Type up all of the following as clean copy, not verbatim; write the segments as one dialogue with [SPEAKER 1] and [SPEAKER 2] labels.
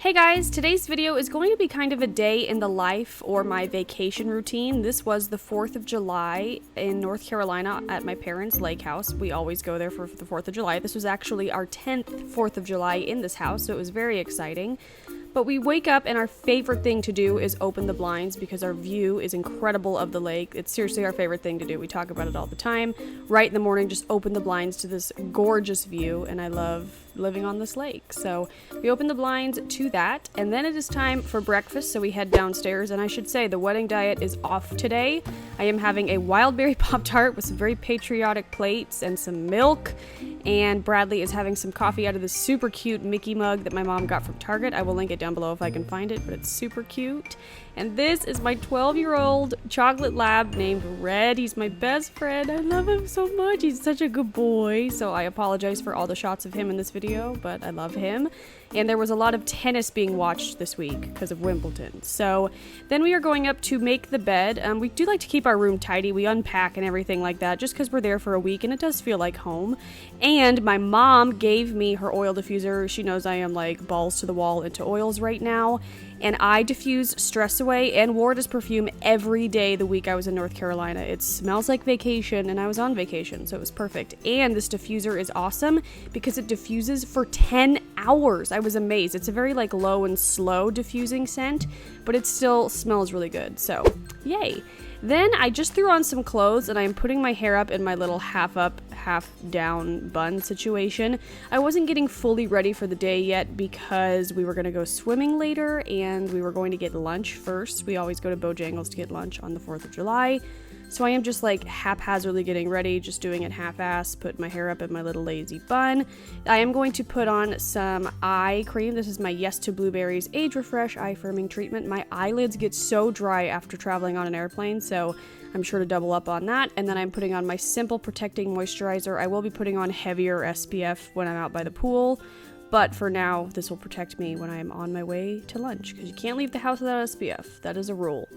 [SPEAKER 1] Hey guys, today's video is going to be kind of a day in the life or my vacation routine. This was the 4th of July in North Carolina at my parents' lake house. We always go there for the 4th of July. This was actually our 10th 4th of July in this house, so it was very exciting. But we wake up and our favorite thing to do is open the blinds because our view is incredible of the lake. It's seriously our favorite thing to do. We talk about it all the time. Right in the morning, just open the blinds to this gorgeous view, and I love living on this lake. So we open the blinds to that, and then it is time for breakfast, so we head downstairs. And I should say the wedding diet is off today. I am having a wild berry Pop-Tart with some very patriotic plates and some milk, and Bradley is having some coffee out of this super cute Mickey mug that my mom got from Target. I will link it down below if I can find it, but it's super cute. And this is my 12-year-old chocolate lab named Red. He's my best friend. I love him so much. He's such a good boy. So I apologize for all the shots of him in this video, but I love him. And there was a lot of tennis being watched this week because of Wimbledon. So then we are going up to make the bed. We do like to keep our room tidy. We unpack and everything like that just because we're there for a week and it does feel like home. And my mom gave me her oil diffuser. She knows I am like balls to the wall into oils right now. And I diffused Stress Away and wore it as perfume every day the week I was in North Carolina. It smells like vacation, and I was on vacation, so it was perfect. And this diffuser is awesome because it diffuses for 10 hours. I was amazed. It's a very like low and slow diffusing scent, but it still smells really good, so yay. Then I just threw on some clothes and I'm putting my hair up in my little half up, half down bun situation. I wasn't getting fully ready for the day yet because we were going to go swimming later and we were going to get lunch first. We always go to Bojangles to get lunch on the 4th of July. So I am just like haphazardly getting ready, just doing it half-ass, put my hair up in my little lazy bun. I am going to put on some eye cream. This is my Yes to Blueberries Age Refresh Eye Firming Treatment. My eyelids get so dry after traveling on an airplane, so I'm sure to double up on that. And then I'm putting on my Simple Protecting Moisturizer. I will be putting on heavier SPF when I'm out by the pool, but for now, this will protect me when I am on my way to lunch, because you can't leave the house without SPF. That is a rule.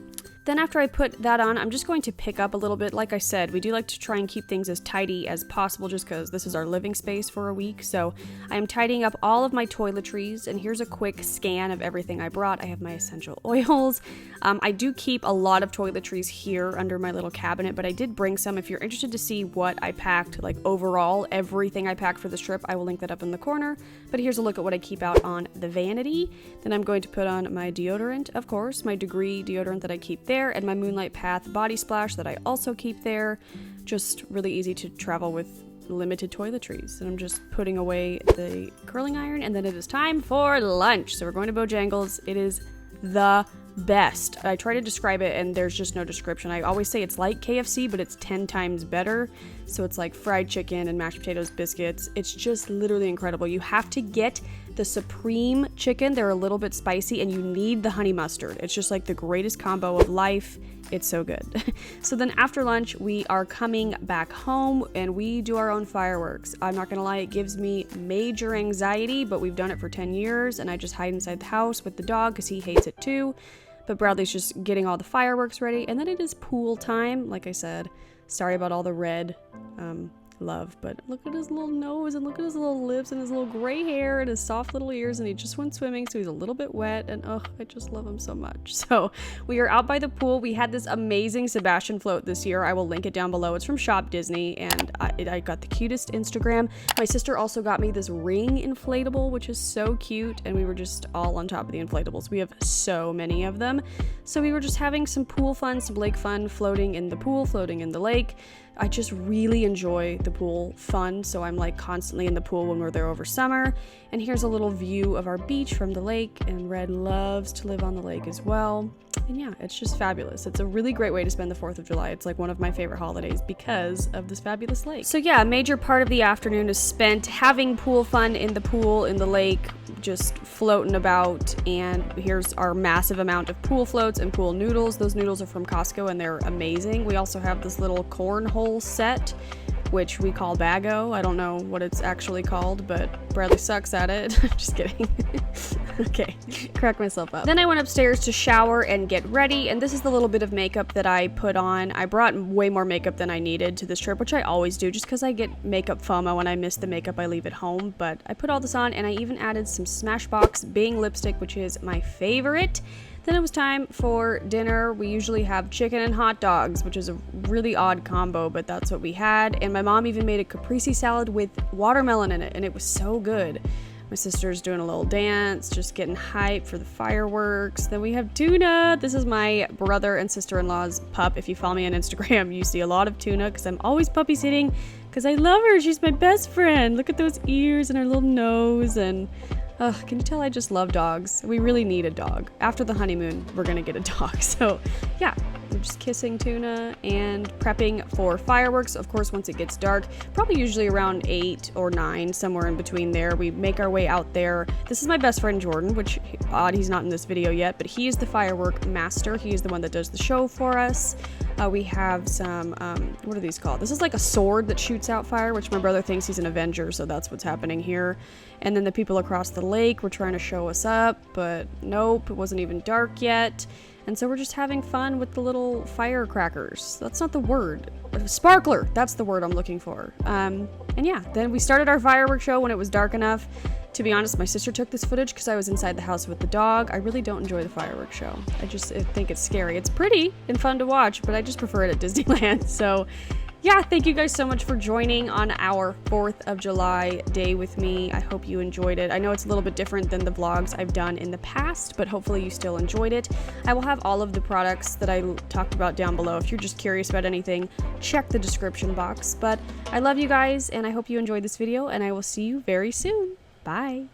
[SPEAKER 1] Then after I put that on, I'm just going to pick up a little bit. Like I said, we do like to try and keep things as tidy as possible just because this is our living space for a week. So I am tidying up all of my toiletries, and here's a quick scan of everything I brought. I have my essential oils. I do keep a lot of toiletries here under my little cabinet, but I did bring some. If you're interested to see what I packed, like overall, everything I packed for this trip, I will link that up in the corner. But here's a look at what I keep out on the vanity. Then I'm going to put on my deodorant, of course, my Degree deodorant that I keep there, and my Moonlight Path body splash that I also keep there. Just really easy to travel with limited toiletries. And I'm just putting away the curling iron, and then it is time for lunch. So we're going to Bojangles. It is the best. I try to describe it and there's just no description. I always say it's like KFC, but it's 10 times better. So it's like fried chicken and mashed potatoes, biscuits. It's just literally incredible. You have to get the supreme chicken. They're a little bit spicy and you need the honey mustard. It's just like the greatest combo of life. It's so good. So then after lunch, we are coming back home and we do our own fireworks. I'm not gonna lie, it gives me major anxiety, but we've done it for 10 years and I just hide inside the house with the dog because he hates it too. But Bradley's just getting all the fireworks ready, and then it is pool time. Like I said, sorry about all the red love, but look at his little nose and look at his little lips and his little gray hair and his soft little ears, and he just went swimming, so he's a little bit wet, and oh, I just love him so much. So we are out by the pool. We had this amazing Sebastian float this year. I will link it down below. It's from Shop Disney, and I got the cutest Instagram. My sister also got me this ring inflatable, which is so cute, and we were just all on top of the inflatables. We have so many of them. So we were just having some pool fun, some lake fun, floating in the pool, floating in the lake. I just really enjoy the pool fun, so I'm like constantly in the pool when we're there over summer. And here's a little view of our beach from the lake, and Red loves to live on the lake as well. And yeah, it's just fabulous. It's a really great way to spend the 4th of July. It's like one of my favorite holidays because of this fabulous lake. So yeah, a major part of the afternoon is spent having pool fun in the pool, in the lake, just floating about. And here's our massive amount of pool floats and pool noodles. Those noodles are from Costco and they're amazing. We also have this little cornhole set, which we call Bago. I don't know what it's actually called, but Bradley sucks at it. Just kidding. Okay, crack myself up. Then I went upstairs to shower and get ready, and this is the little bit of makeup that I put on. I brought way more makeup than I needed to this trip, which I always do, just because I get makeup FOMO when I miss the makeup I leave at home. But I put all this on, and I even added some Smashbox Bing lipstick, which is my favorite. Then it was time for dinner. We usually have chicken and hot dogs, which is a really odd combo, but that's what we had. And my mom even made a caprese salad with watermelon in it, and it was so good. My sister's doing a little dance, just getting hyped for the fireworks. Then we have tuna. This is my brother and sister-in-law's pup. If you follow me on Instagram, you see a lot of tuna because I'm always puppy sitting because I love her. She's my best friend. Look at those ears and her little nose, and can you tell I just love dogs? We really need a dog. After the honeymoon, we're gonna get a dog. So yeah, we're just kissing tuna and prepping for fireworks. Of course, once it gets dark, probably usually around 8 or 9, somewhere in between there, we make our way out there. This is my best friend Jordan, which odd he's not in this video yet, but he is the firework master. He is the one that does the show for us. We have some, what are these called? This is like a sword that shoots out fire, which my brother thinks he's an Avenger, so that's what's happening here. And then the people across the lake were trying to show us up, but nope, it wasn't even dark yet. And so we're just having fun with the little firecrackers. That's not the word. Sparkler, that's the word I'm looking for. And yeah, then we started our fireworks show when it was dark enough. To be honest, my sister took this footage because I was inside the house with the dog. I really don't enjoy the fireworks show. I think it's scary. It's pretty and fun to watch, but I just prefer it at Disneyland. So yeah, thank you guys so much for joining on our 4th of July day with me. I hope you enjoyed it. I know it's a little bit different than the vlogs I've done in the past, but hopefully you still enjoyed it. I will have all of the products that I talked about down below. If you're just curious about anything, check the description box. But I love you guys, and I hope you enjoyed this video, and I will see you very soon. Bye.